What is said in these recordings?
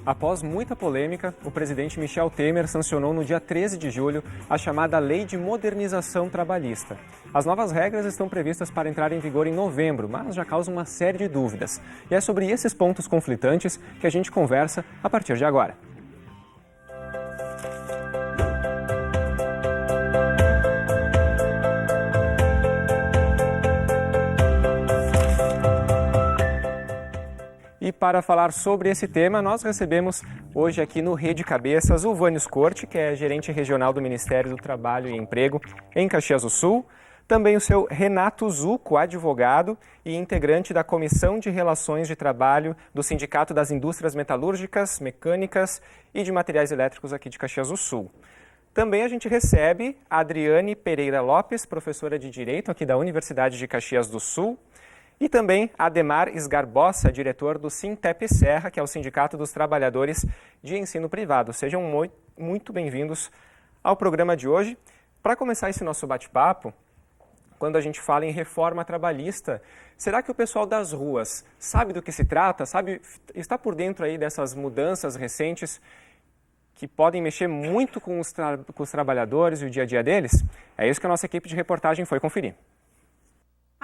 Após muita polêmica, o presidente Michel Temer sancionou no dia 13 de julho a chamada Lei de Modernização Trabalhista. As novas regras estão previstas para entrar em vigor em novembro, mas já causam uma série de dúvidas. E é sobre esses pontos conflitantes que a gente conversa a partir de agora. E para falar sobre esse tema, nós recebemos hoje aqui no Rede Cabeças o Vânios Corte, que é gerente regional do Ministério do Trabalho e Emprego em Caxias do Sul. Também o seu Renato Zucco, advogado e integrante da Comissão de Relações de Trabalho do Sindicato das Indústrias Metalúrgicas, Mecânicas e de Materiais Elétricos aqui de Caxias do Sul. Também a gente recebe a Adriane Pereira Lopes, professora de Direito aqui da Universidade de Caxias do Sul. E também Ademar Esgarbosa, diretor do Sintep Serra, que é o Sindicato dos Trabalhadores de Ensino Privado. Sejam muito bem-vindos ao programa de hoje. Para começar esse nosso bate-papo, quando a gente fala em reforma trabalhista, será que o pessoal das ruas sabe do que se trata? Está por dentro aí dessas mudanças recentes que podem mexer muito com os trabalhadores e o dia a dia deles? É isso que a nossa equipe de reportagem foi conferir.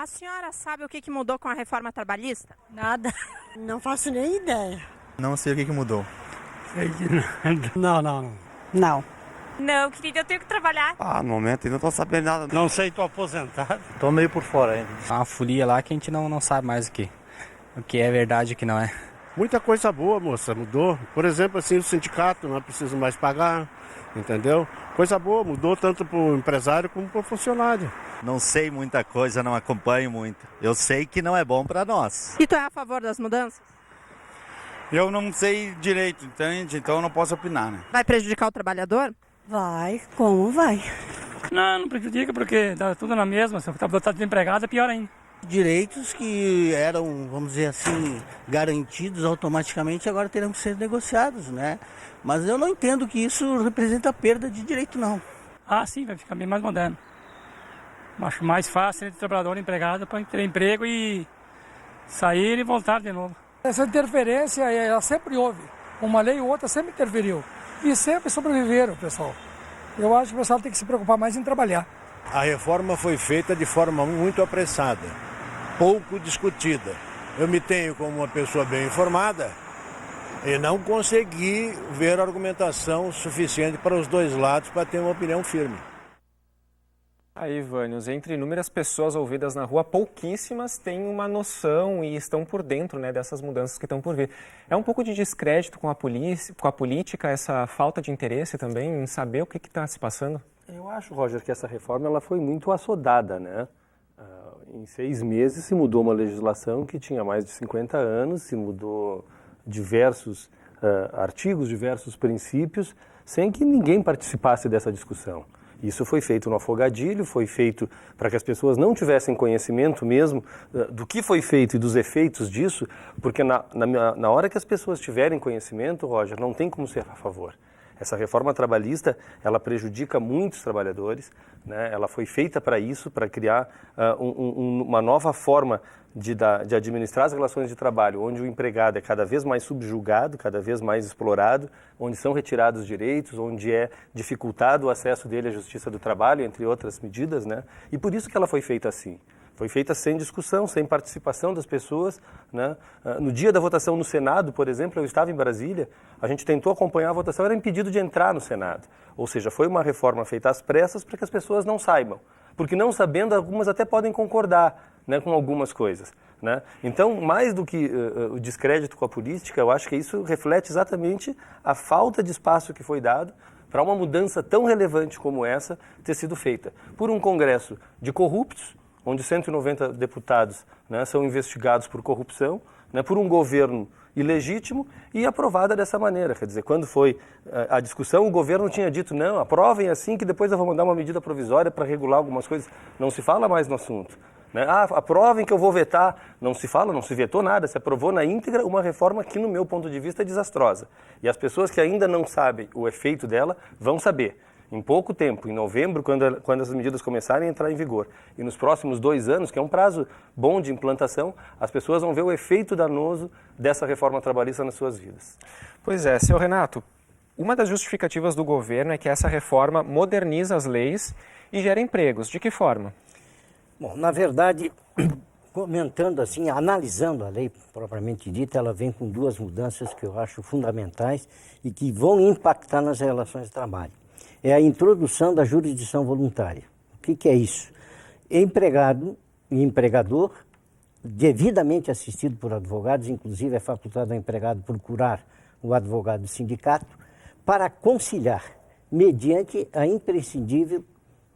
A senhora sabe o que mudou com a reforma trabalhista? Nada. Não faço nem ideia. Não sei o que mudou. Sei de nada. Não. Não, querida, eu tenho que trabalhar. No momento eu não tô sabendo nada. Não sei, tô aposentado. Tô meio por fora ainda. Uma folia lá que a gente não sabe mais o que é verdade e o que não é. Muita coisa boa, moça, mudou. Por exemplo, assim, o sindicato não precisa mais pagar, entendeu? Coisa boa, mudou tanto para o empresário como para o funcionário. Não sei muita coisa, não acompanho muito. Eu sei que não é bom para nós. E tu é a favor das mudanças? Eu não sei direito, entende? Então eu não posso opinar, né? Vai prejudicar o trabalhador? Vai, como vai? Não prejudica porque dá tudo na mesma. Se o trabalhador está desempregado, é pior ainda. Direitos que eram, vamos dizer assim, garantidos automaticamente, agora terão que ser negociados, né? Mas eu não entendo que isso representa perda de direito, não. Sim, vai ficar bem mais moderno. Acho mais fácil entre trabalhador e empregado para ter emprego e sair e voltar de novo. Essa interferência, ela sempre houve. Uma lei ou outra sempre interferiu. E sempre sobreviveram, pessoal. Eu acho que o pessoal tem que se preocupar mais em trabalhar. A reforma foi feita de forma muito apressada, pouco discutida. Eu me tenho como uma pessoa bem informada e não consegui ver argumentação suficiente para os dois lados para ter uma opinião firme. Aí, Vânios, entre inúmeras pessoas ouvidas na rua, pouquíssimas têm uma noção e estão por dentro, né, dessas mudanças que estão por vir. É um pouco de descrédito com a política, essa falta de interesse também em saber o que está se passando? Eu acho, Roger, que essa reforma ela foi muito assodada, né? Em 6 meses se mudou uma legislação que tinha mais de 50 anos, se mudou diversos artigos, diversos princípios, sem que ninguém participasse dessa discussão. Isso foi feito no afogadilho, foi feito para que as pessoas não tivessem conhecimento mesmo do que foi feito e dos efeitos disso, porque na hora que as pessoas tiverem conhecimento, Roger, não tem como ser a favor. Essa reforma trabalhista, ela prejudica muitos trabalhadores, né? Ela foi feita para isso, para criar uma nova forma de administrar as relações de trabalho, onde o empregado é cada vez mais subjugado, cada vez mais explorado, onde são retirados direitos, onde é dificultado o acesso dele à justiça do trabalho, entre outras medidas, né? E por isso que ela foi feita assim. Foi feita sem discussão, sem participação das pessoas, né? No dia da votação no Senado, por exemplo, eu estava em Brasília, a gente tentou acompanhar a votação, era impedido de entrar no Senado. Ou seja, foi uma reforma feita às pressas para que as pessoas não saibam. Porque não sabendo, algumas até podem concordar, né, com algumas coisas, né? Então, mais do que o descrédito com a política, eu acho que isso reflete exatamente a falta de espaço que foi dado para uma mudança tão relevante como essa ter sido feita por um Congresso de corruptos, onde 190 deputados, né, são investigados por corrupção, né, por um governo ilegítimo e aprovada dessa maneira. Quer dizer, quando foi a discussão, o governo tinha dito, não, aprovem assim que depois eu vou mandar uma medida provisória para regular algumas coisas. Não se fala mais no assunto. Né? Aprovem que eu vou vetar. Não se fala, não se vetou nada, se aprovou na íntegra uma reforma que, no meu ponto de vista, é desastrosa. E as pessoas que ainda não sabem o efeito dela vão saber. em pouco tempo, em novembro, quando as medidas começarem a entrar em vigor, e nos próximos 2 anos, que é um prazo bom de implantação, as pessoas vão ver o efeito danoso dessa reforma trabalhista nas suas vidas. Pois é, senhor Renato, uma das justificativas do governo é que essa reforma moderniza as leis e gera empregos. De que forma? Bom, na verdade, comentando assim, analisando a lei propriamente dita, ela vem com 2 mudanças que eu acho fundamentais e que vão impactar nas relações de trabalho. É a introdução da jurisdição voluntária. O que é isso? Empregado e empregador, devidamente assistido por advogados, inclusive é facultado ao empregado procurar o advogado do sindicato, para conciliar, mediante a imprescindível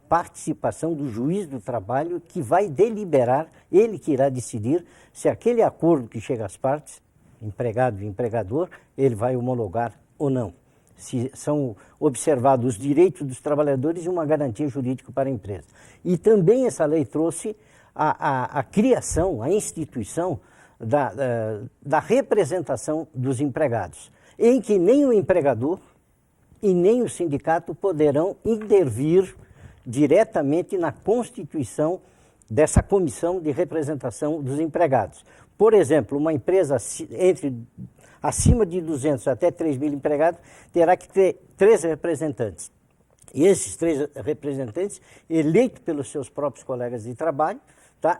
participação do juiz do trabalho, que vai deliberar, ele que irá decidir se aquele acordo que chega às partes, empregado e empregador, ele vai homologar ou não. Se são observados os direitos dos trabalhadores e uma garantia jurídica para a empresa. E também essa lei trouxe a criação, a instituição da representação dos empregados, em que nem o empregador e nem o sindicato poderão intervir diretamente na constituição dessa comissão de representação dos empregados. Por exemplo, uma empresa acima de 200 até 3 mil empregados terá que ter 3 representantes. E esses 3 representantes, eleitos pelos seus próprios colegas de trabalho, tá?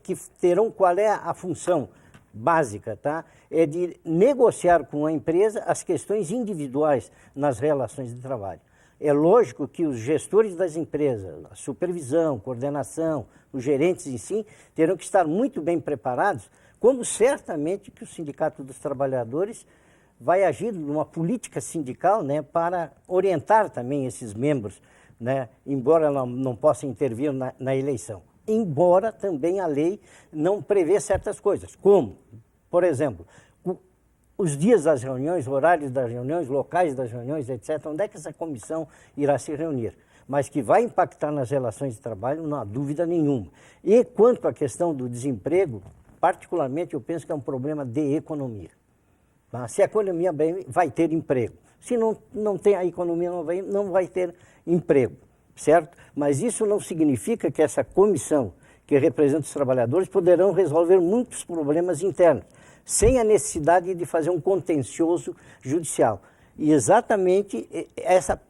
que terão qual é a função básica, tá? É de negociar com a empresa as questões individuais nas relações de trabalho. É lógico que os gestores das empresas, a supervisão, coordenação, os gerentes em si, terão que estar muito bem preparados, como certamente que o Sindicato dos Trabalhadores vai agir numa política sindical, né, para orientar também esses membros, né, embora ela não possa intervir na eleição. Embora também a lei não prevê certas coisas, como, por exemplo, os dias das reuniões, horários das reuniões, locais das reuniões, etc., onde é que essa comissão irá se reunir, mas que vai impactar nas relações de trabalho, não há dúvida nenhuma. E quanto à questão do desemprego, particularmente eu penso que é um problema de economia. Tá? Se a economia bem, vai ter emprego. Se não tem a economia, não vai ter emprego, certo? Mas isso não significa que essa comissão que representa os trabalhadores poderão resolver muitos problemas internos, sem a necessidade de fazer um contencioso judicial. E exatamente essa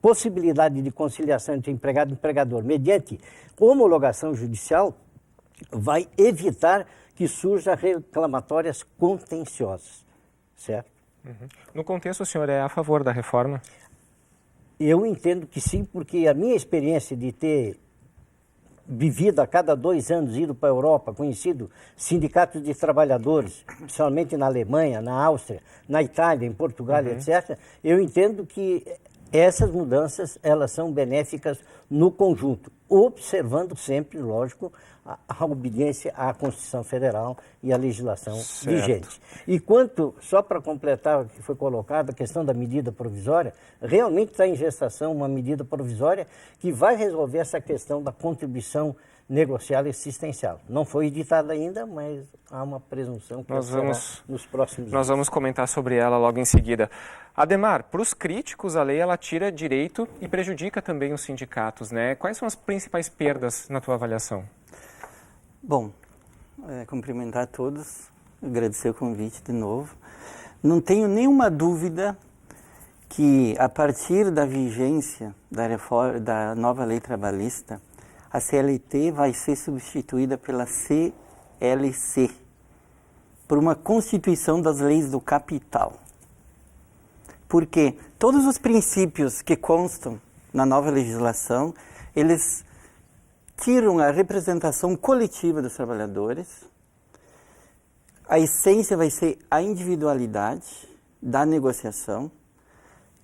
possibilidade de conciliação entre empregado e empregador, mediante homologação judicial, vai evitar que surjam reclamatórias contenciosas, certo? Uhum. No contexto, o senhor é a favor da reforma? Eu entendo que sim, porque a minha experiência de ter vivido a cada 2 anos, ido para a Europa, conhecido sindicatos de trabalhadores, principalmente na Alemanha, na Áustria, na Itália, em Portugal, etc., eu entendo que essas mudanças, elas são benéficas no conjunto, observando sempre, lógico, a obediência à Constituição Federal e à legislação vigente. E quanto, só para completar o que foi colocado, a questão da medida provisória, realmente está em gestação uma medida provisória que vai resolver essa questão da contribuição negocial e assistencial. Não foi editada ainda, mas há uma presunção que será nos próximos Nós dias. vamos comentar sobre ela logo em seguida. Ademar, para os críticos, a lei ela tira direito e prejudica também os sindicatos, né? Quais são as principais perdas na tua avaliação? Bom, cumprimentar a todos, agradecer o convite de novo. Não tenho nenhuma dúvida que, a partir da vigência da nova lei trabalhista, a CLT vai ser substituída pela CLC, por uma constituição das leis do capital. Porque todos os princípios que constam na nova legislação, eles tiram a representação coletiva dos trabalhadores. A essência vai ser a individualidade da negociação.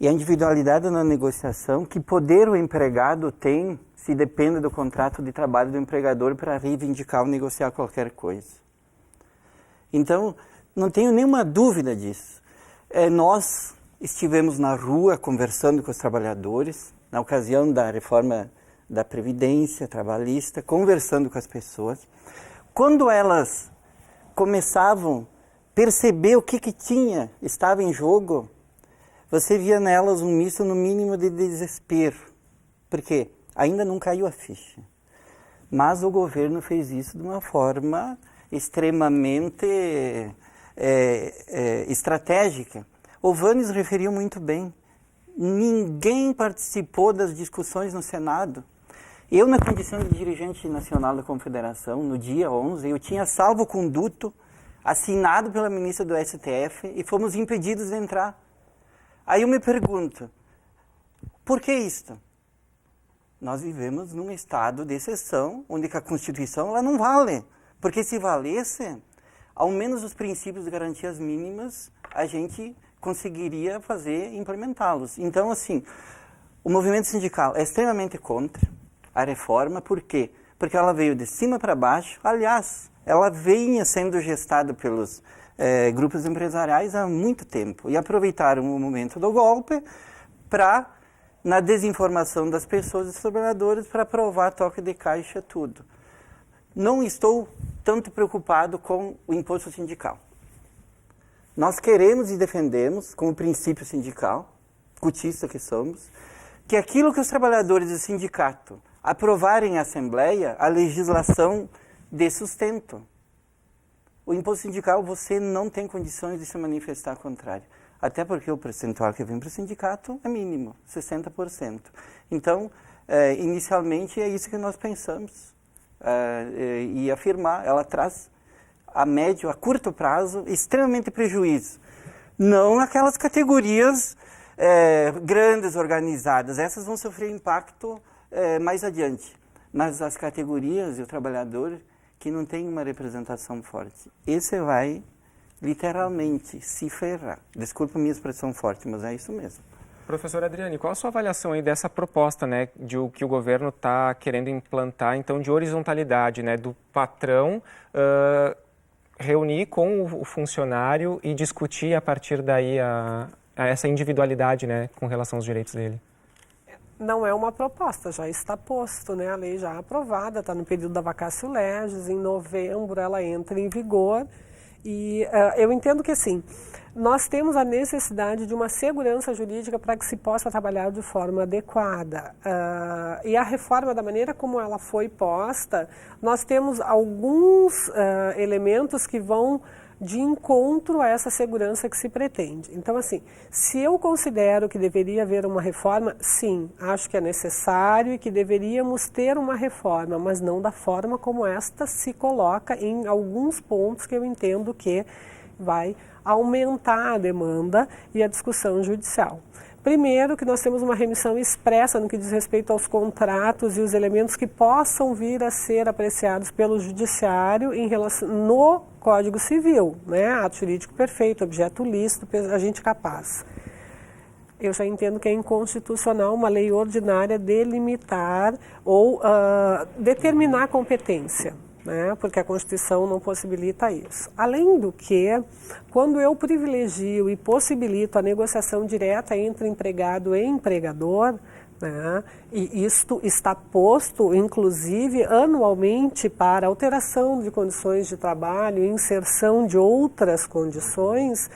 E a individualidade na negociação, que poder o empregado tem se depende do contrato de trabalho do empregador para reivindicar ou negociar qualquer coisa. Então, não tenho nenhuma dúvida disso. Nós estivemos na rua conversando com os trabalhadores, na ocasião da reforma da Previdência Trabalhista, conversando com as pessoas. Quando elas começavam a perceber o que estava em jogo, você via nelas um misto no mínimo de desespero. Por quê? Ainda não caiu a ficha. Mas o governo fez isso de uma forma extremamente estratégica. O Vanes referiu muito bem. Ninguém participou das discussões no Senado. Eu, na condição de dirigente nacional da Confederação, no dia 11, eu tinha salvo-conduto assinado pela ministra do STF e fomos impedidos de entrar. Aí eu me pergunto, por que isto? Nós vivemos num estado de exceção, onde a Constituição ela não vale. Porque se valesse, ao menos os princípios de garantias mínimas, a gente conseguiria implementá-los. Então, assim, o movimento sindical é extremamente contra a reforma. Por quê? Porque ela veio de cima para baixo. Aliás, ela vinha sendo gestada pelos grupos empresariais há muito tempo. E aproveitaram o momento do golpe para, na desinformação das pessoas e dos trabalhadores, para aprovar toque de caixa, tudo. Não estou tanto preocupado com o imposto sindical. Nós queremos e defendemos, como princípio sindical, cotista que somos, que aquilo que os trabalhadores do sindicato aprovarem em Assembleia, a legislação dê sustento. O imposto sindical, você não tem condições de se manifestar contrário. Até porque o percentual que vem para o sindicato é mínimo, 60%. Então, inicialmente, é isso que nós pensamos. E afirmar, ela traz a médio, a curto prazo, extremamente prejuízo. Não naquelas categorias grandes, organizadas. Essas vão sofrer impacto mais adiante. Mas as categorias e o trabalhador que não tem uma representação forte, esse vai literalmente se ferrar. Desculpa a minha expressão forte, mas é isso mesmo. Professora Adriane, qual a sua avaliação aí dessa proposta, né, que o governo está querendo implantar, então, de horizontalidade, né, do patrão reunir com o funcionário e discutir a partir daí essa individualidade, né, com relação aos direitos dele? Não é uma proposta, já está posto, né? A lei já é aprovada, está no período da vacatio legis, em novembro ela entra em vigor e eu entendo que assim, nós temos a necessidade de uma segurança jurídica para que se possa trabalhar de forma adequada. E a reforma, da maneira como ela foi posta, nós temos alguns elementos que vão de encontro a essa segurança que se pretende. Então, assim, se eu considero que deveria haver uma reforma, sim, acho que é necessário e que deveríamos ter uma reforma, mas não da forma como esta se coloca em alguns pontos que eu entendo que vai aumentar a demanda e a discussão judicial. Primeiro, que nós temos uma remissão expressa no que diz respeito aos contratos e os elementos que possam vir a ser apreciados pelo judiciário em relação, no Código Civil, né? Ato jurídico perfeito, objeto lícito, agente capaz. Eu já entendo que é inconstitucional uma lei ordinária delimitar ou determinar a competência, né? Porque a Constituição não possibilita isso. Além do que, quando eu privilegio e possibilito a negociação direta entre empregado e empregador, né? E isto está posto, inclusive, anualmente para alteração de condições de trabalho e inserção de outras condições,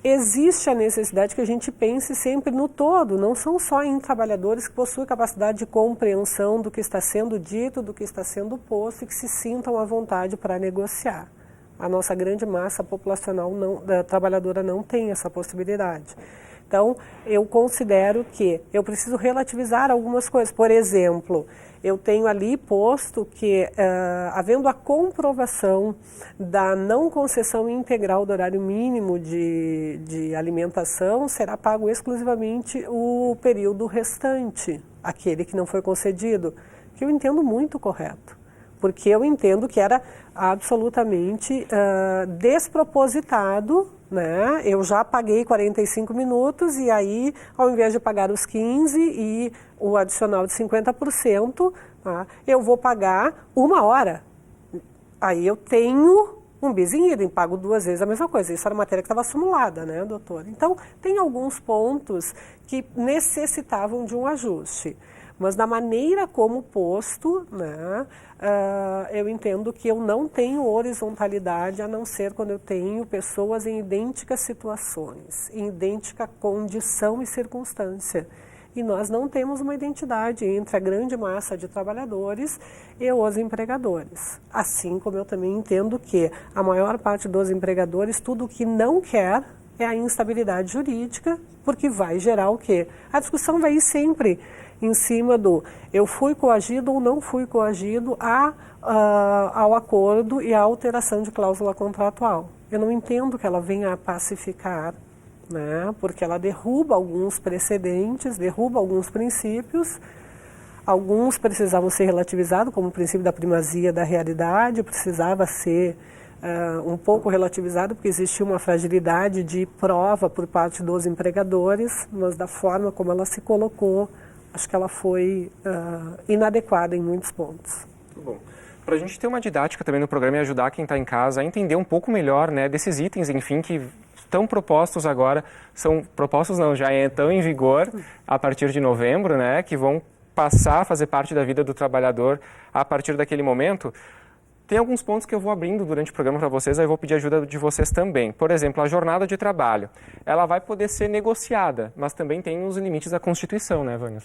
existe a necessidade que a gente pense sempre no todo, não são só em trabalhadores que possuem capacidade de compreensão do que está sendo dito, do que está sendo posto e que se sintam à vontade para negociar. A nossa grande massa populacional trabalhadora não tem essa possibilidade. Então, eu considero que eu preciso relativizar algumas coisas. Por exemplo, eu tenho ali posto que, havendo a comprovação da não concessão integral do horário mínimo de alimentação, será pago exclusivamente o período restante, aquele que não foi concedido, que eu entendo muito correto. Porque eu entendo que era absolutamente despropositado, né? Eu já paguei 45 minutos e aí, ao invés de pagar os 15 e o adicional de 50%, tá? Eu vou pagar 1 hora. Aí eu tenho um bis in idem, pago 2 vezes a mesma coisa. Isso era matéria que estava simulada, né, doutor? Então, tem alguns pontos que necessitavam de um ajuste. Mas da maneira como posto, né, eu entendo que eu não tenho horizontalidade a não ser quando eu tenho pessoas em idênticas situações, em idêntica condição e circunstância. E nós não temos uma identidade entre a grande massa de trabalhadores e os empregadores. Assim como eu também entendo que a maior parte dos empregadores, tudo o que não quer é a instabilidade jurídica, porque vai gerar o quê? A discussão vai ir sempre em cima do eu fui coagido ou não fui coagido ao acordo e à alteração de cláusula contratual. Eu não entendo que ela venha a pacificar, né? Porque ela derruba alguns precedentes, derruba alguns princípios. Alguns precisavam ser relativizados, como o princípio da primazia da realidade, precisava ser um pouco relativizado, porque existia uma fragilidade de prova por parte dos empregadores, mas da forma como ela se colocou, acho que ela foi inadequada em muitos pontos. Muito bom. Para a gente ter uma didática também no programa e ajudar quem está em casa a entender um pouco melhor, né, desses itens, enfim, que estão propostos agora, já estão em vigor a partir de novembro, né, que vão passar a fazer parte da vida do trabalhador a partir daquele momento. Tem alguns pontos que eu vou abrindo durante o programa para vocês, aí eu vou pedir ajuda de vocês também. Por exemplo, a jornada de trabalho. Ela vai poder ser negociada, mas também tem os limites da Constituição, né, Vânios?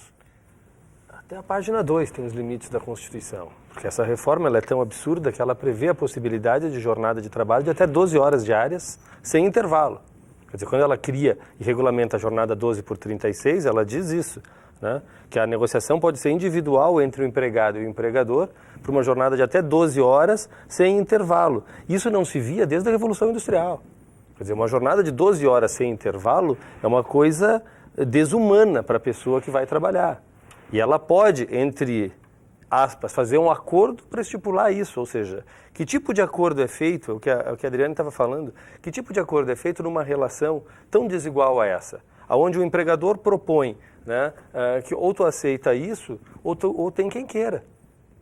Até a página 2 tem os limites da Constituição, porque essa reforma ela é tão absurda que ela prevê a possibilidade de jornada de trabalho de até 12 horas diárias, sem intervalo. Quer dizer, quando ela cria e regulamenta a jornada 12 por 36, ela diz isso, né? Que a negociação pode ser individual entre o empregado e o empregador por uma jornada de até 12 horas, sem intervalo. Isso não se via desde a Revolução Industrial. Quer dizer, uma jornada de 12 horas sem intervalo é uma coisa desumana para a pessoa que vai trabalhar. E ela pode, entre aspas, fazer um acordo para estipular isso, ou seja, que tipo de acordo é feito, o que a Adriane estava falando, que tipo de acordo é feito numa relação tão desigual a essa, onde o empregador propõe, né, que ou tu aceita isso, ou tem quem queira.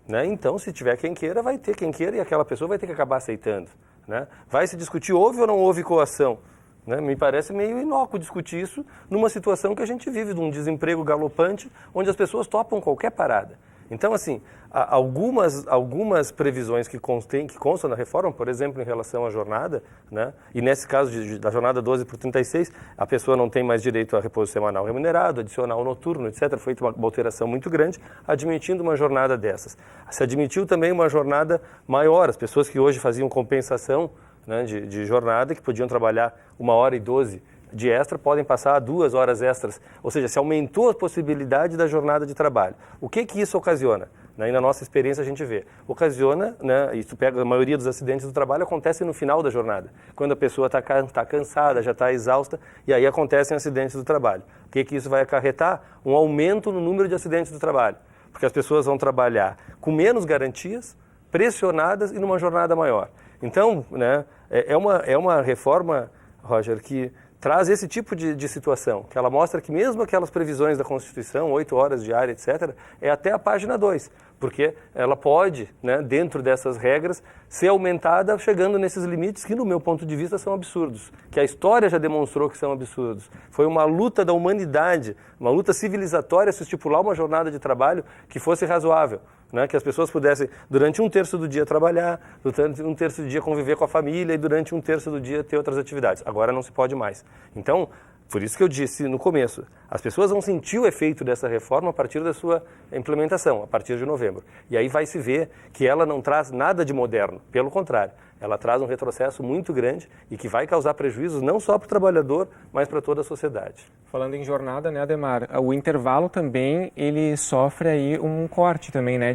Né? Então, se tiver quem queira, vai ter quem queira e aquela pessoa vai ter que acabar aceitando. Né? Vai se discutir, houve ou não houve coação? Né? Me parece meio inócuo discutir isso numa situação que a gente vive, de um desemprego galopante, onde as pessoas topam qualquer parada. Então, assim, algumas previsões que constam na reforma, por exemplo, em relação à jornada, né? E nesse caso da jornada 12 por 36, a pessoa não tem mais direito a repouso semanal remunerado, adicional noturno, etc. Foi feita uma alteração muito grande, admitindo uma jornada dessas. Se admitiu também uma jornada maior, as pessoas que hoje faziam compensação, né, de jornada, que podiam trabalhar 1h12 de extra, podem passar a 2 horas extras, ou seja, se aumentou a possibilidade da jornada de trabalho. O que isso ocasiona? Né, e na nossa experiência a gente vê. Ocasiona, né, isso pega, a maioria dos acidentes do trabalho acontece no final da jornada, quando a pessoa está cansada, já está exausta, e aí acontecem acidentes do trabalho. O que isso vai acarretar? Um aumento no número de acidentes do trabalho, porque as pessoas vão trabalhar com menos garantias, pressionadas e numa jornada maior. Então, né, é uma reforma, Roger, que traz esse tipo de situação, que ela mostra que mesmo aquelas previsões da Constituição, 8 horas diária, etc., é até a página 2, porque ela pode, né, dentro dessas regras, ser aumentada chegando nesses limites que, no meu ponto de vista, são absurdos, que a história já demonstrou que são absurdos. Foi uma luta da humanidade, uma luta civilizatória se estipular uma jornada de trabalho que fosse razoável. Né, que as pessoas pudessem, durante 1/3 do dia, trabalhar, durante 1/3 do dia conviver com a família e durante 1/3 do dia ter outras atividades. Agora não se pode mais. Então, por isso que eu disse no começo, as pessoas vão sentir o efeito dessa reforma a partir da sua implementação, a partir de novembro. E aí vai se ver que ela não traz nada de moderno, pelo contrário. Ela traz um retrocesso muito grande e que vai causar prejuízos não só para o trabalhador, mas para toda a sociedade. Falando em jornada, né, Ademar, o intervalo também, ele sofre aí um corte também, né,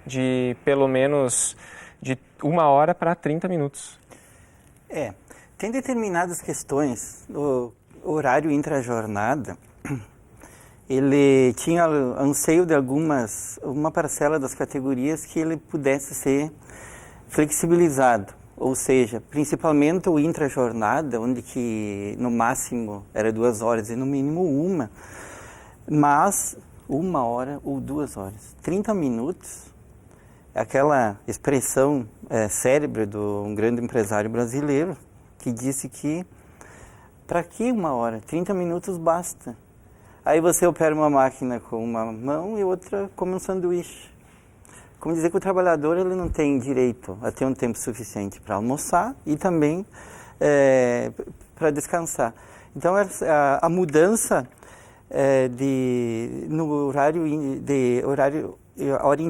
de pelo menos de 1 hora para 30 minutos. Tem determinadas questões, o horário intra-jornada, ele tinha anseio de uma parcela das categorias que ele pudesse ser flexibilizado. Ou seja, principalmente o intra-jornada, onde que no máximo era 2 horas e no mínimo 1, mas 1 hora ou 2 horas. 30 minutos, aquela expressão célebre de um grande empresário brasileiro, que disse que para que 1 hora? 30 minutos basta. Aí você opera uma máquina com uma mão e outra como um sanduíche. Como dizer que o trabalhador ele não tem direito a ter um tempo suficiente para almoçar e também para descansar. Então a mudança no horário hora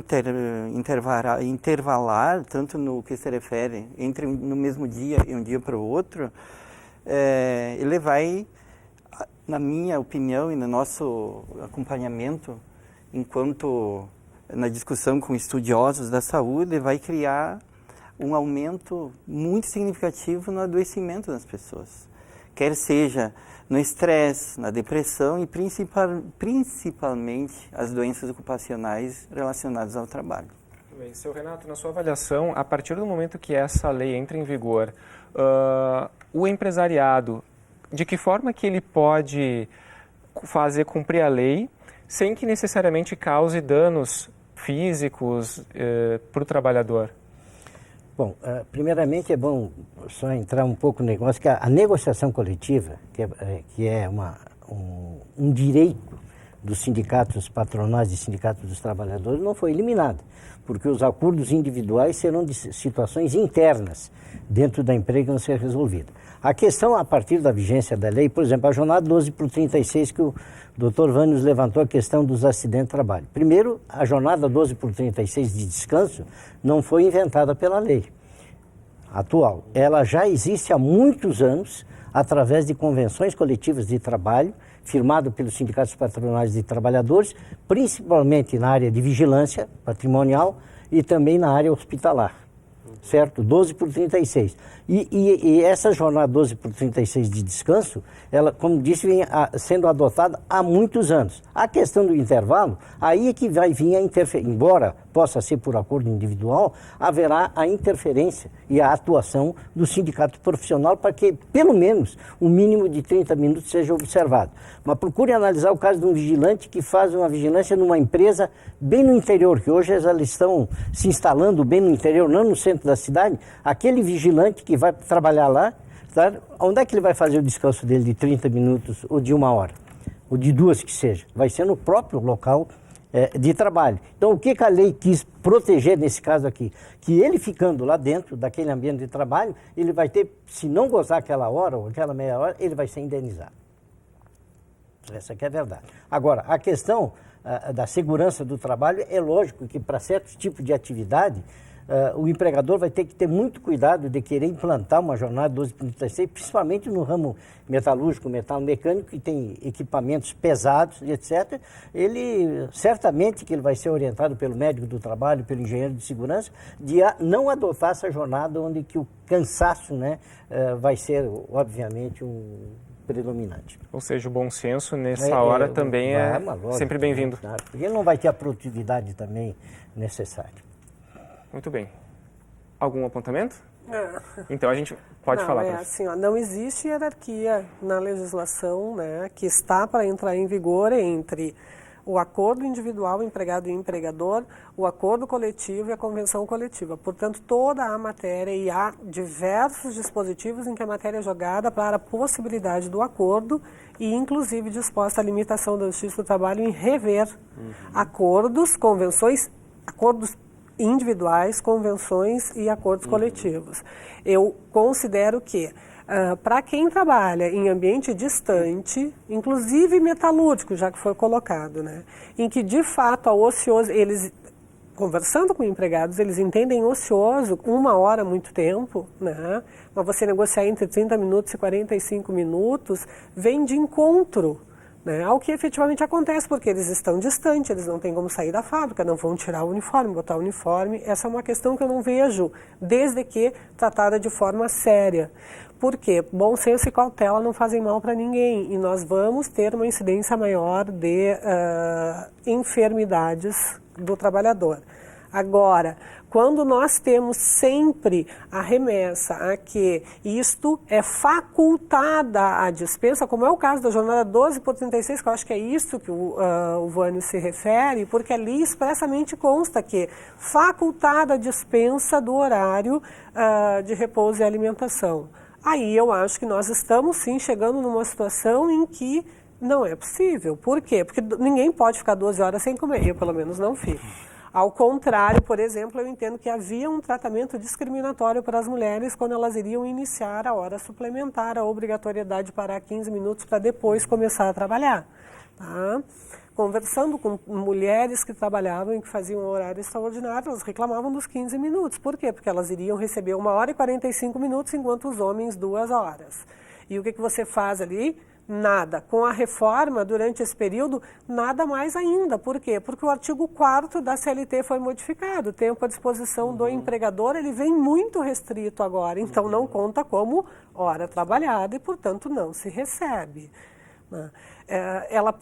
intervalar, tanto no que se refere entre no mesmo dia e um dia para o outro, ele vai, na minha opinião e no nosso acompanhamento, enquanto na discussão com estudiosos da saúde, vai criar um aumento muito significativo no adoecimento das pessoas. Quer seja no estresse, na depressão e principalmente as doenças ocupacionais relacionadas ao trabalho. Bem, seu Renato, na sua avaliação, a partir do momento que essa lei entra em vigor, o empresariado, de que forma que ele pode fazer cumprir a lei sem que necessariamente cause danos físicos para o trabalhador? Bom, primeiramente é bom só entrar um pouco no negócio que a negociação coletiva, que é um direito dos sindicatos patronais e sindicatos dos trabalhadores, não foi eliminada, porque os acordos individuais serão de situações internas dentro da empresa que vão ser resolvidas. A questão, a partir da vigência da lei, por exemplo, a jornada 12/36, que o Dr. Vânios levantou a questão dos acidentes de trabalho. Primeiro, a jornada 12/36 de descanso não foi inventada pela lei atual. Ela já existe há muitos anos, através de convenções coletivas de trabalho, firmado pelos sindicatos patronais de trabalhadores, principalmente na área de vigilância patrimonial e também na área hospitalar. Certo? 12/36. E essa jornada 12/36 de descanso, ela, como disse, vem sendo adotada há muitos anos. A questão do intervalo, aí é que vai vir a interferência. Embora possa ser por acordo individual, haverá a interferência e a atuação do sindicato profissional para que, pelo menos, o mínimo de 30 minutos seja observado. Mas procure analisar o caso de um vigilante que faz uma vigilância numa empresa bem no interior, que hoje elas estão se instalando bem no interior, não no centro da cidade. Aquele vigilante que vai trabalhar lá, tá? Onde é que ele vai fazer o descanso dele de 30 minutos ou de 1 hora? Ou de 2 que seja? Vai ser no próprio local de trabalho. Então, o que a lei quis proteger nesse caso aqui? Que ele ficando lá dentro daquele ambiente de trabalho, ele vai ter, se não gozar aquela hora ou aquela meia hora, ele vai ser indenizado. Essa que é a verdade. Agora, a questão da segurança do trabalho, é lógico que para certos tipos de atividade, o empregador vai ter que ter muito cuidado de querer implantar uma jornada 12/36, principalmente no ramo metalúrgico, metal mecânico, que tem equipamentos pesados, etc. Ele, certamente que ele vai ser orientado pelo médico do trabalho, pelo engenheiro de segurança, de não adotar essa jornada onde que o cansaço, né, vai ser, obviamente, predominante. Ou seja, o bom senso nessa hora também é sempre bem-vindo. Porque ele não vai ter a produtividade também necessária. Muito bem. Algum apontamento? Então a gente pode falar. Assim, não existe hierarquia na legislação, né, que está para entrar em vigor entre o acordo individual empregado e empregador, o acordo coletivo e a convenção coletiva. Portanto, toda a matéria, e há diversos dispositivos em que a matéria é jogada para a possibilidade do acordo e, inclusive, disposta a limitação da Justiça do Trabalho em rever acordos, convenções, acordos individuais, convenções e acordos coletivos. Eu considero que, para quem trabalha em ambiente distante, inclusive metalúrgico, já que foi colocado, né, em que de fato a ocioso, eles, conversando com empregados, eles entendem ocioso 1 hora muito tempo, né, mas você negociar entre 30 minutos e 45 minutos, vem de encontro, né, ao que efetivamente acontece, porque eles estão distantes, eles não têm como sair da fábrica, não vão tirar o uniforme, botar o uniforme. Essa é uma questão que eu não vejo, desde que tratada de forma séria. Por quê? Bom senso e cautela não fazem mal para ninguém, e nós vamos ter uma incidência maior de enfermidades do trabalhador. Agora, quando nós temos sempre a remessa a que isto é facultada à dispensa, como é o caso da jornada 12/36, que eu acho que é isso que o Vânios se refere, porque ali expressamente consta que facultada a dispensa do horário de repouso e alimentação. Aí eu acho que nós estamos sim chegando numa situação em que Não é possível. Por quê? Porque ninguém pode ficar 12 horas sem comer. Eu, pelo menos, não fico. Ao contrário, por exemplo, eu entendo que havia um tratamento discriminatório para as mulheres quando elas iriam iniciar a hora suplementar, a obrigatoriedade de parar 15 minutos para depois começar a trabalhar. Tá? Conversando com mulheres que trabalhavam e que faziam um horário extraordinário, elas reclamavam dos 15 minutos. Por quê? Porque elas iriam receber 1 hora e 45 minutos, enquanto os homens 2 horas. E o que você faz ali? Nada. Com a reforma, durante esse período, nada mais ainda. Por quê? Porque o artigo 4º da CLT foi modificado. O tempo à disposição do empregador, ele vem muito restrito agora. Então, não conta como hora trabalhada e, portanto, não se recebe.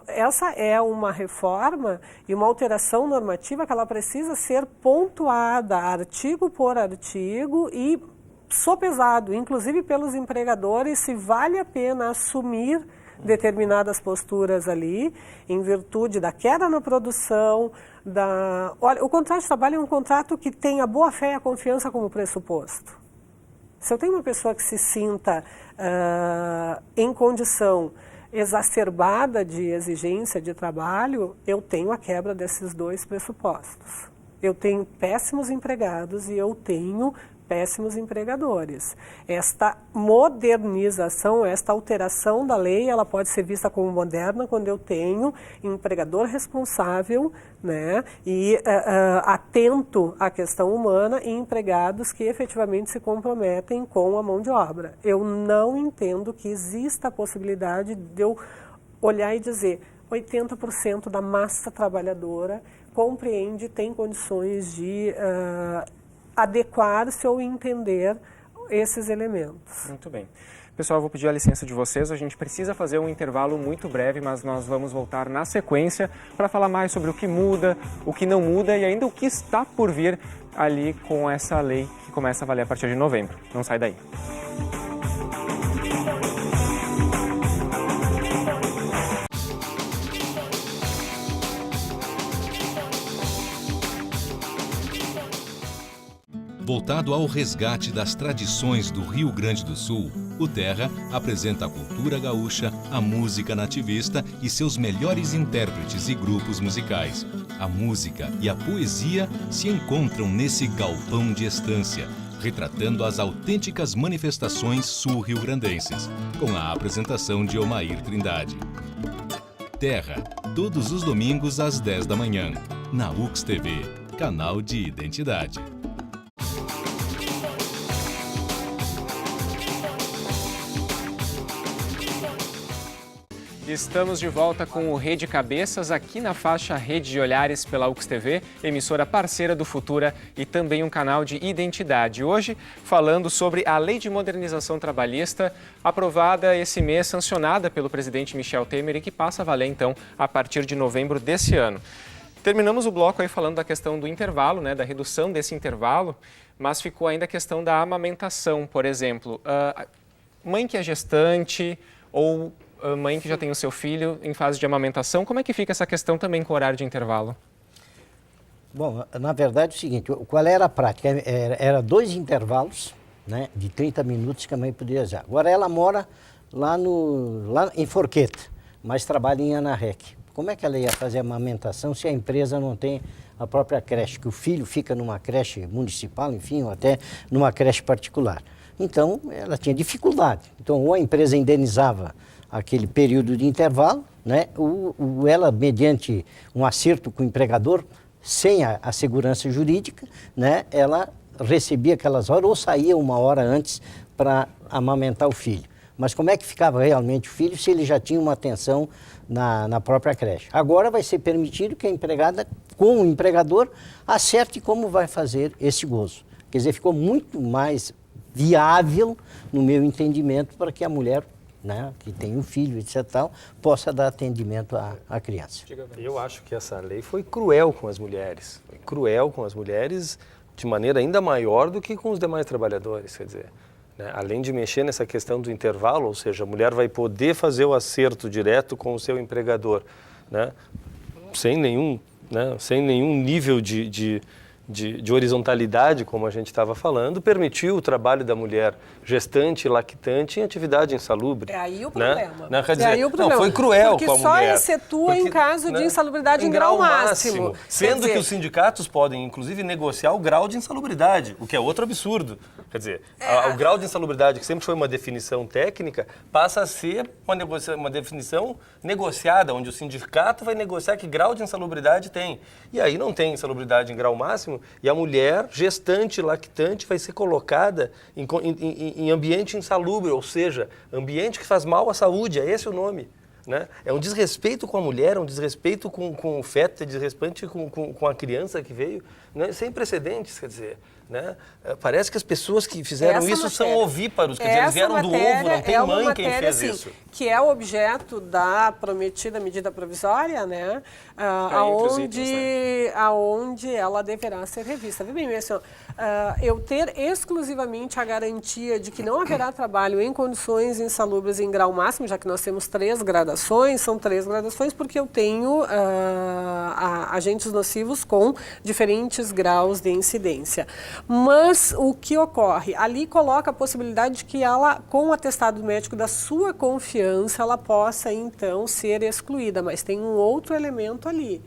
Essa é uma reforma e uma alteração normativa que ela precisa ser pontuada, artigo por artigo e sopesado, inclusive pelos empregadores, se vale a pena assumir determinadas posturas ali, em virtude da queda na produção, Olha, o contrato de trabalho é um contrato que tem a boa-fé e a confiança como pressuposto. Se eu tenho uma pessoa que se sinta em condição exacerbada de exigência de trabalho, eu tenho a quebra desses 2 pressupostos. Eu tenho péssimos empregados e eu tenho péssimos empregadores. Esta modernização, esta alteração da lei, ela pode ser vista como moderna quando eu tenho empregador responsável, né, e atento à questão humana e empregados que efetivamente se comprometem com a mão de obra. Eu não entendo que exista a possibilidade de eu olhar e dizer 80% da massa trabalhadora compreende, tem condições de adequar-se ou entender esses elementos. Muito bem. Pessoal, eu vou pedir a licença de vocês, a gente precisa fazer um intervalo muito breve, mas nós vamos voltar na sequência para falar mais sobre o que muda, o que não muda e ainda o que está por vir ali com essa lei que começa a valer a partir de novembro. Não sai daí. Voltado ao resgate das tradições do Rio Grande do Sul, o Terra apresenta a cultura gaúcha, a música nativista e seus melhores intérpretes e grupos musicais. A música e a poesia se encontram nesse galpão de estância, retratando as autênticas manifestações sul-riograndenses, com a apresentação de Omair Trindade. Terra, todos os domingos às 10 da manhã, na UX TV, canal de identidade. Estamos de volta com o Rede Cabeças, aqui na faixa Rede de Olhares pela UX TV, emissora parceira do Futura e também um canal de identidade. Hoje, falando sobre a Lei de Modernização Trabalhista, aprovada esse mês, sancionada pelo presidente Michel Temer e que passa a valer, então, a partir de novembro desse ano. Terminamos o bloco aí falando da questão do intervalo, né, da redução desse intervalo, mas ficou ainda a questão da amamentação, por exemplo. Mãe que é gestante ou mãe que já tem o seu filho em fase de amamentação, como é que fica essa questão também com o horário de intervalo? Bom, na verdade é o seguinte, qual era a prática? Era 2 intervalos, né, de 30 minutos que a mãe podia usar. Agora ela mora lá em Forqueta, mas trabalha em Anarrec. Como é que ela ia fazer a amamentação se a empresa não tem a própria creche, que o filho fica numa creche municipal, enfim, ou até numa creche particular? Então, ela tinha dificuldade. Então, ou a empresa indenizava aquele período de intervalo, né? Ou ela, mediante um acerto com o empregador, sem a segurança jurídica, né? Ela recebia aquelas horas ou saía 1 hora antes para amamentar o filho. Mas como é que ficava realmente o filho se ele já tinha uma atenção na própria creche? Agora vai ser permitido que a empregada, com o empregador, acerte como vai fazer esse gozo. Quer dizer, ficou muito mais viável, no meu entendimento, para que a mulher, né, que tem um filho, etc., tal, possa dar atendimento à criança. Eu acho que essa lei foi cruel com as mulheres. Foi cruel com as mulheres de maneira ainda maior do que com os demais trabalhadores, quer dizer, né, além de mexer nessa questão do intervalo, ou seja, a mulher vai poder fazer o acerto direto com o seu empregador, né, sem nenhum nível de de horizontalidade, como a gente estava falando, permitiu o trabalho da mulher gestante e lactante em atividade insalubre. É aí o problema. Né? Quer dizer, é aí o problema. Não, foi cruel com a mulher. Porque só excetua em caso de insalubridade em grau máximo. Sendo que os sindicatos podem, inclusive, negociar o grau de insalubridade, o que é outro absurdo. Quer dizer, o grau de insalubridade, que sempre foi uma definição técnica, passa a ser uma definição negociada, onde o sindicato vai negociar que grau de insalubridade tem. E aí não tem insalubridade em grau máximo, e a mulher gestante, lactante, vai ser colocada em ambiente insalubre, ou seja, ambiente que faz mal à saúde, é esse o nome. Né? É um desrespeito com a mulher, é um desrespeito com o feto, é desrespeito com a criança que veio, né? Sem precedentes, quer dizer. Né? Parece que as pessoas que fizeram isso são ovíparos, quer dizer, eles vieram do ovo, não tem mãe quem fez isso. Que é o objeto da prometida medida provisória, né? Aonde ela deverá ser revista. Vê bem, assim, eu ter exclusivamente a garantia de que não haverá trabalho em condições insalubres em grau máximo, já que nós temos 3 gradações, são 3 gradações porque eu tenho agentes nocivos com diferentes graus de incidência. Mas o que ocorre? Ali coloca a possibilidade de que ela, com o atestado médico da sua confiança, ela possa então ser excluída. Mas tem um outro elemento ali,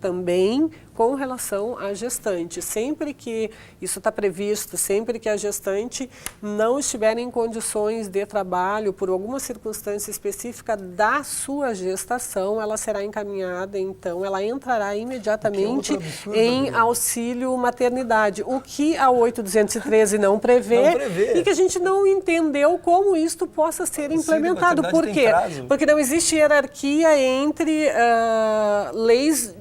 também com relação à gestante. Sempre que isso está previsto, sempre que a gestante não estiver em condições de trabalho por alguma circunstância específica da sua gestação, ela será encaminhada, então ela entrará imediatamente em auxílio maternidade, o que a 8.213 não prevê e que a gente não entendeu como isto possa ser implementado. Por quê? Porque não existe hierarquia entre leis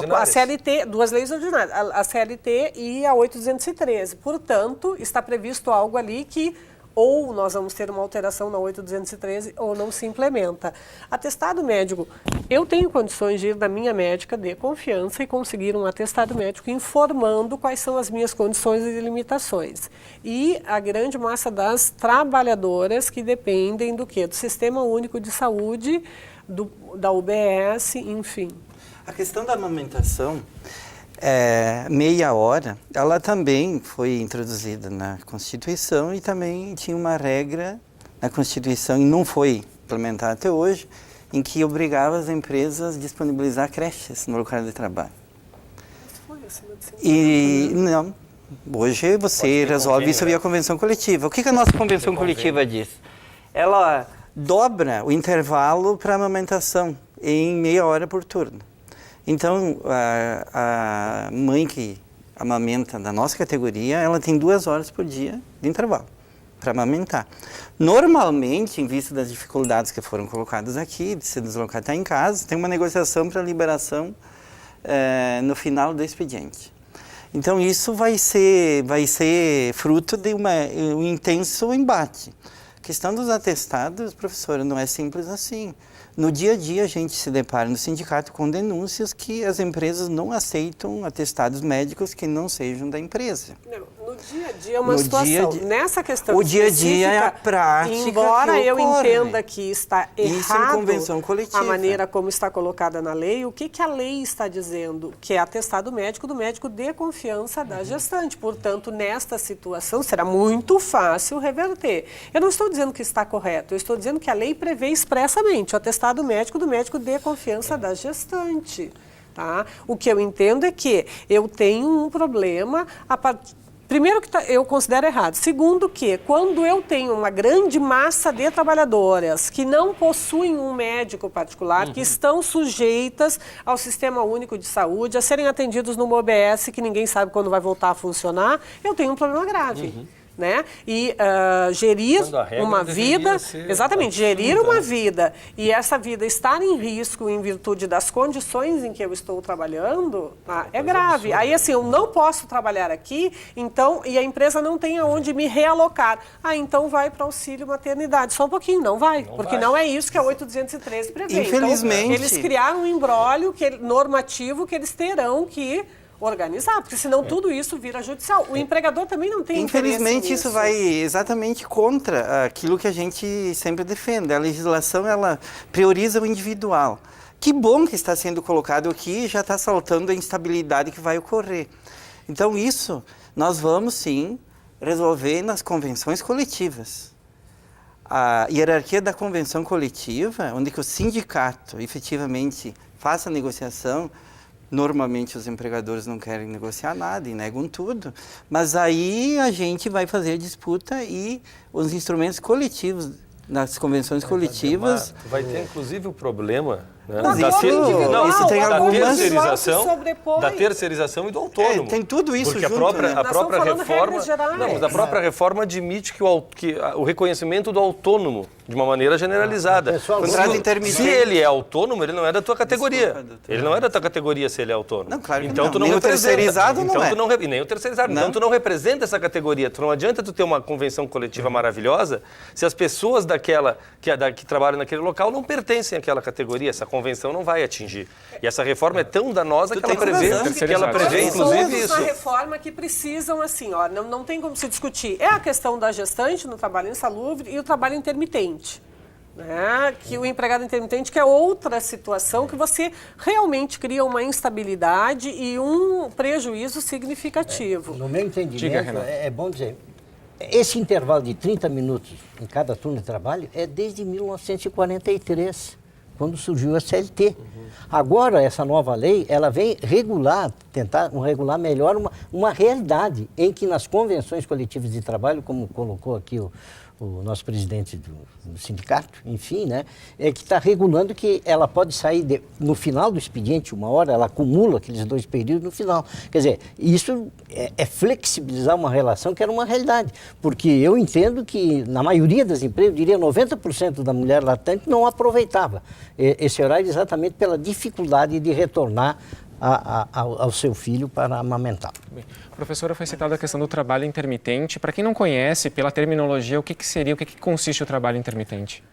a CLT, 2 leis ordinárias, a CLT e a 8.213. Portanto, está previsto algo ali que ou nós vamos ter uma alteração na 8.213 ou não se implementa. Atestado médico, eu tenho condições de ir na minha médica de confiança e conseguir um atestado médico informando quais são as minhas condições e limitações. E a grande massa das trabalhadoras que dependem do quê? Do Sistema Único de Saúde, da UBS, enfim. A questão da amamentação, meia hora, ela também foi introduzida na Constituição e também tinha uma regra na Constituição, e não foi implementada até hoje, em que obrigava as empresas a disponibilizar creches no local de trabalho. E não, hoje você resolve isso via convenção coletiva. O que a nossa convenção coletiva diz? Ela dobra o intervalo para amamentação em meia hora por turno. Então, a mãe que amamenta da nossa categoria, ela tem 2 horas por dia de intervalo para amamentar. Normalmente, em vista das dificuldades que foram colocadas aqui, de se deslocar até em casa, tem uma negociação para liberação no final do expediente. Então, isso vai ser fruto de um intenso embate. A questão dos atestados, professora, não é simples assim. No dia a dia, a gente se depara no sindicato com denúncias que as empresas não aceitam atestados médicos que não sejam da empresa. No dia a dia é uma situação. Nessa questão o dia a dia é a prática. Embora eu entenda que está errado convenção coletiva. A maneira como está colocada na lei, o que a lei está dizendo? Que é atestado médico do médico de confiança da gestante. Portanto, nesta situação, será muito fácil reverter. Eu não estou dizendo que está correto, eu estou dizendo que a lei prevê expressamente o atestado médico do médico de confiança da gestante. Tá? O que eu entendo é que eu tenho um problema primeiro que eu considero errado. Segundo que, quando eu tenho uma grande massa de trabalhadoras que não possuem um médico particular, que estão sujeitas ao Sistema Único de Saúde, a serem atendidos numa OBS que ninguém sabe quando vai voltar a funcionar, eu tenho um problema grave. Né? E gerir uma vida, gerir uma vida e essa vida estar em risco em virtude das condições em que eu estou trabalhando, é grave. Aí assim, eu não posso trabalhar aqui, então, e a empresa não tem aonde me realocar. Então vai para auxílio maternidade. Só um pouquinho, não vai, porque não é isso que a 8.213 prevê. Infelizmente. Então, eles criaram um imbróglio normativo que eles terão que organizar, porque senão tudo isso vira judicial. O empregador também não tem Infelizmente, interesse isso nisso. vai exatamente contra aquilo que a gente sempre defende. A legislação, ela prioriza o individual. Que bom que está sendo colocado aqui e já está saltando a instabilidade que vai ocorrer. Então, isso nós vamos, sim, resolver nas convenções coletivas. A hierarquia da convenção coletiva, onde que o sindicato efetivamente faça a negociação. Normalmente os empregadores não querem negociar nada e negam tudo, mas aí a gente vai fazer a disputa e os instrumentos coletivos, nas convenções coletivas... Vai ter inclusive o problema, né? Da terceirização e do autônomo. Tem tudo isso porque junto, a própria reforma... Não, mas a própria reforma admite que o reconhecimento do autônomo, de uma maneira generalizada. Se ele é autônomo, ele não é da tua categoria. Ele não é da tua categoria se ele é autônomo. Não, claro que então não. tu não nem representa. O terceirizado então, não é. tu não, nem o terceirizado. Não. Então tu não representa essa categoria. Não adianta tu ter uma convenção coletiva maravilhosa se as pessoas que trabalham naquele local não pertencem àquela categoria. Essa convenção não vai atingir. E essa reforma é tão danosa que ela prevê inclusive isso. Uma reforma que precisam, assim, ó, não tem como se discutir. É a questão da gestante no trabalho insalubre e o trabalho intermitente. Né? Que o empregado intermitente, que é outra situação que você realmente cria uma instabilidade e um prejuízo significativo. No meu entendimento, é bom dizer, esse intervalo de 30 minutos em cada turno de trabalho é desde 1943, quando surgiu a CLT. Agora, essa nova lei, ela vem tentar regular melhor uma realidade em que nas convenções coletivas de trabalho, como colocou aqui o nosso presidente do sindicato, enfim, né, é que está regulando que ela pode sair no final do expediente, 1 hora, ela acumula aqueles 2 períodos no final. Quer dizer, isso é flexibilizar uma relação que era uma realidade, porque eu entendo que na maioria das empresas, eu diria 90% da mulher latente não aproveitava esse horário exatamente pela dificuldade de retornar ao seu filho para amamentar. Professora, foi citada a questão do trabalho intermitente. Para quem não conhece, pela terminologia, o que consiste o trabalho intermitente?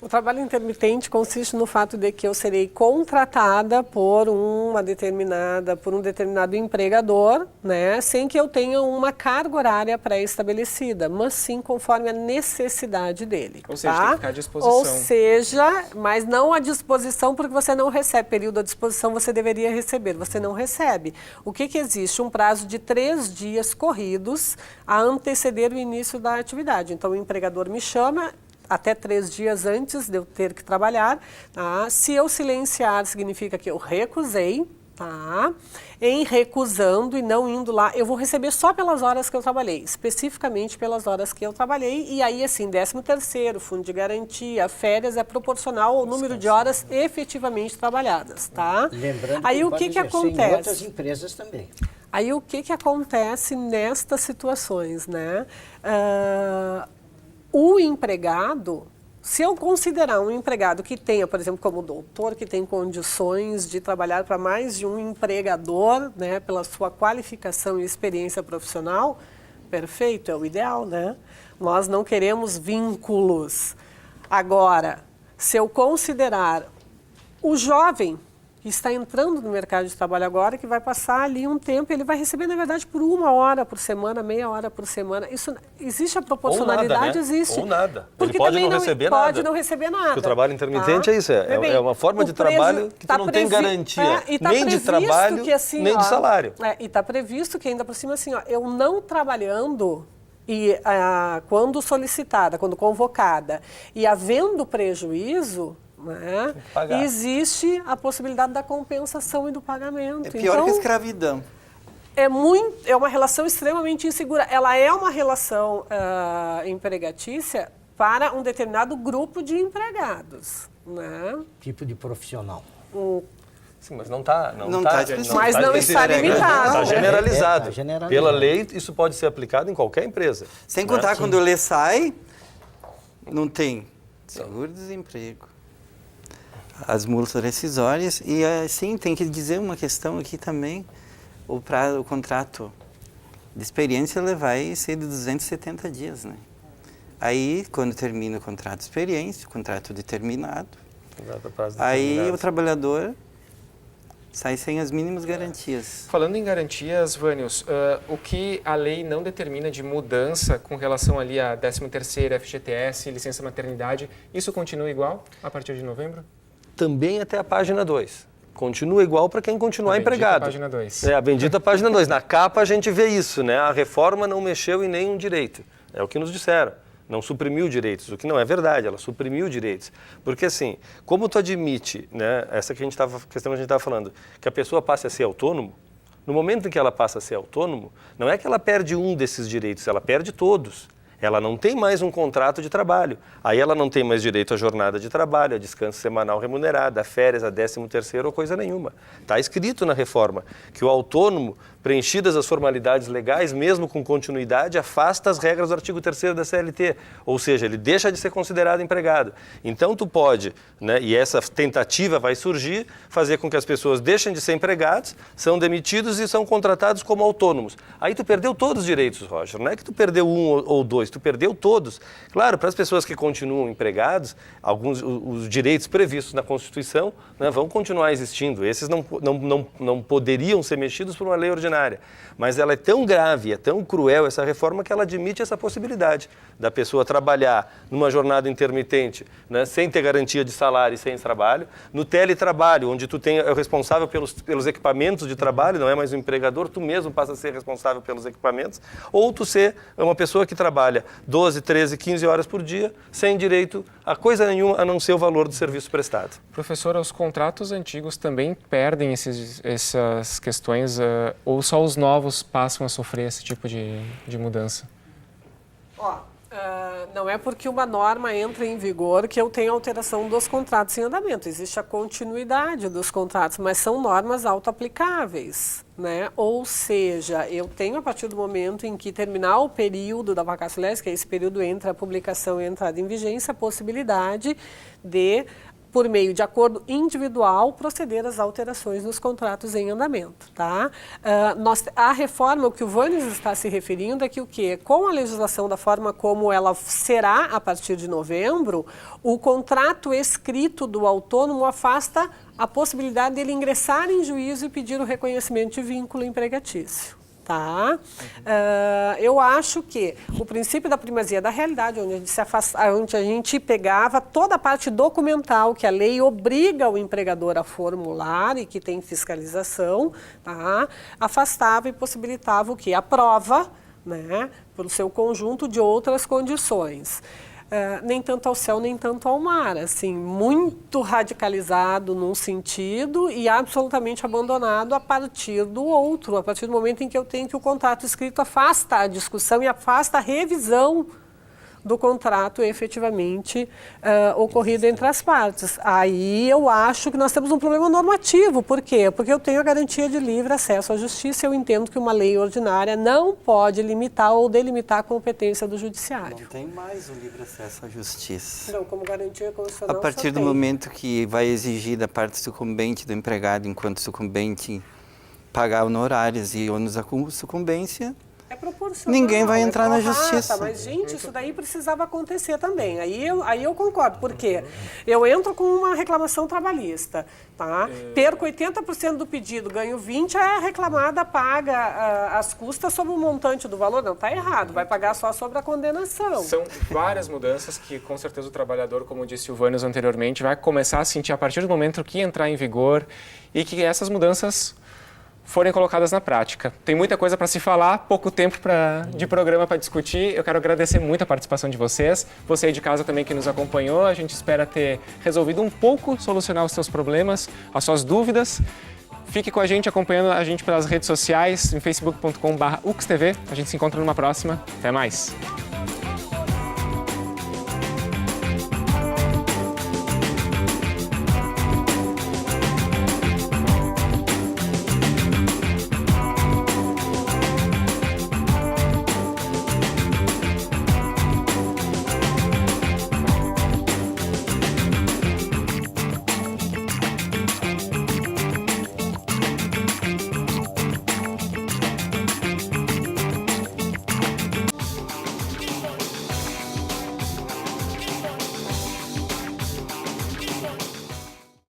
O trabalho intermitente consiste no fato de que eu serei contratada por um determinado empregador, né, sem que eu tenha uma carga horária pré-estabelecida, mas sim conforme a necessidade dele. Ou seja, tá? tem que ficar à disposição. Ou seja, mas não à disposição porque você não recebe. Período à disposição você deveria receber, você não recebe. O que existe? Um prazo de 3 dias corridos a anteceder o início da atividade. Então o empregador me chama até 3 dias antes de eu ter que trabalhar. Tá? Se eu silenciar, significa que eu recusei. Tá? Em recusando e não indo lá, eu vou receber só pelas horas que eu trabalhei, especificamente pelas horas que eu trabalhei. E aí, assim, 13º, fundo de garantia, férias é proporcional ao número de horas efetivamente trabalhadas. Tá? Lembrando aí, que o que acontece? Em outras empresas também. Aí, o que acontece nestas situações, né? O empregado, se eu considerar um empregado que tenha, por exemplo, como doutor, que tem condições de trabalhar para mais de um empregador, né, pela sua qualificação e experiência profissional, perfeito, é o ideal, né? Nós não queremos vínculos. Agora, se eu considerar o jovem que está entrando no mercado de trabalho agora, que vai passar ali um tempo, ele vai receber, na verdade, por 1 hora por semana, meia hora por semana. Isso, existe a proporcionalidade? Ou nada, né? Existe. Ou nada. Porque ele pode não receber nada. Pode não receber nada. Porque o trabalho intermitente é isso, é uma forma de trabalho que tu não tem garantia nem de trabalho, assim, nem de salário. E está previsto que ainda por cima, assim, eu não trabalhando e quando solicitada, quando convocada, e havendo prejuízo, né, existe a possibilidade da compensação e do pagamento. É pior que a escravidão. É uma relação extremamente insegura. Ela é uma relação empregatícia para um determinado grupo de empregados. Né? Tipo de profissional. Sim, mas não está mas não está limitado. Está generalizado. Generalizado. Pela lei, isso pode ser aplicado em qualquer empresa. Sem contar, quando a lei sai, não tem seguro-desemprego, as multas rescisórias e, assim, tem que dizer uma questão aqui também, o contrato de experiência ele vai ser de 270 dias, né? Aí, quando termina o contrato de experiência, o contrato determinado, aí o trabalhador Sai sem as mínimas garantias. Falando em garantias, Vânios, o que a lei não determina de mudança com relação ali a 13º, FGTS, licença maternidade, isso continua igual a partir de novembro? Também até a página 2. Continua igual para quem continuar empregado. A página 2. A bendita página 2. Na capa a gente vê isso, né? A reforma não mexeu em nenhum direito. É o que nos disseram. Não suprimiu direitos, o que não é verdade, ela suprimiu direitos. Porque assim, como tu admite, né, essa questão que a gente estava falando, que a pessoa passe a ser autônomo, no momento em que ela passa a ser autônomo, não é que ela perde um desses direitos, ela perde todos. Ela não tem mais um contrato de trabalho. Aí ela não tem mais direito à jornada de trabalho, a descanso semanal remunerado, a férias, a 13º ou coisa nenhuma. Está escrito na reforma que o autônomo, preenchidas as formalidades legais, mesmo com continuidade, afasta as regras do artigo 3º da CLT. Ou seja, ele deixa de ser considerado empregado. Então tu pode, né, e essa tentativa vai surgir, fazer com que as pessoas deixem de ser empregados, são demitidos e são contratados como autônomos. Aí tu perdeu todos os direitos, Roger. Não é que tu perdeu um ou dois, tu perdeu todos. Claro, para as pessoas que continuam empregados, os direitos previstos na Constituição, né, vão continuar existindo. Esses não poderiam ser mexidos por uma lei ordinária. Mas ela é tão grave, é tão cruel essa reforma que ela admite essa possibilidade da pessoa trabalhar numa jornada intermitente, né, sem ter garantia de salário e sem trabalho, no teletrabalho, onde tu é o responsável pelos equipamentos de trabalho, não é mais um empregador, tu mesmo passa a ser responsável pelos equipamentos, ou tu ser uma pessoa que trabalha 12, 13, 15 horas por dia, sem direito a coisa nenhuma a não ser o valor do serviço prestado. Professora, os contratos antigos também perdem essas questões, ou só os novos passam a sofrer esse tipo de mudança? Não é porque uma norma entra em vigor que eu tenho alteração dos contratos em andamento. Existe a continuidade dos contratos, mas são normas autoaplicáveis, né? Ou seja, eu tenho a partir do momento em que terminar o período da vacatio legis, que é esse período entre a publicação e a entrada em vigência, a possibilidade de, por meio de acordo individual, proceder às alterações nos contratos em andamento, tá? A reforma, o que o Vânios está se referindo é que o quê? Com a legislação da forma como ela será a partir de novembro, o contrato escrito do autônomo afasta a possibilidade dele ingressar em juízo e pedir o reconhecimento de vínculo empregatício. Tá? Eu acho que o princípio da primazia da realidade, onde a gente pegava toda a parte documental que a lei obriga o empregador a formular e que tem fiscalização, tá? Afastava e possibilitava o quê? A prova, né? Pelo seu conjunto de outras condições. Nem tanto ao céu, nem tanto ao mar, assim, muito radicalizado num sentido e absolutamente abandonado a partir do outro, a partir do momento em que eu tenho que o contrato escrito afasta a discussão e afasta a revisão do contrato efetivamente ocorrido entre as partes. Aí eu acho que nós temos um problema normativo. Por quê? Porque eu tenho a garantia de livre acesso à justiça e eu entendo que uma lei ordinária não pode limitar ou delimitar a competência do judiciário. Não tem mais o livre acesso à justiça. Não, como garantia constitucional. A partir do momento que vai exigir da parte sucumbente do empregado, enquanto sucumbente, pagar honorários e ônus da sucumbência, é proporcional, ninguém vai entrar na justiça. Mas, gente, isso daí precisava acontecer também. Aí eu concordo, porque eu entro com uma reclamação trabalhista, tá? Perco 80% do pedido, ganho 20%, a reclamada paga as custas sobre o montante do valor. Não, está errado, vai pagar só sobre a condenação. São várias mudanças que, com certeza, o trabalhador, como disse o Vânios anteriormente, vai começar a sentir a partir do momento que entrar em vigor e que essas mudanças forem colocadas na prática. Tem muita coisa para se falar, pouco tempo de programa para discutir. Eu quero agradecer muito a participação de vocês, você aí de casa também que nos acompanhou. A gente espera ter resolvido um pouco, solucionar os seus problemas, as suas dúvidas. Fique com a gente, acompanhando a gente pelas redes sociais, em facebook.com/uxtv. A gente se encontra numa próxima. Até mais!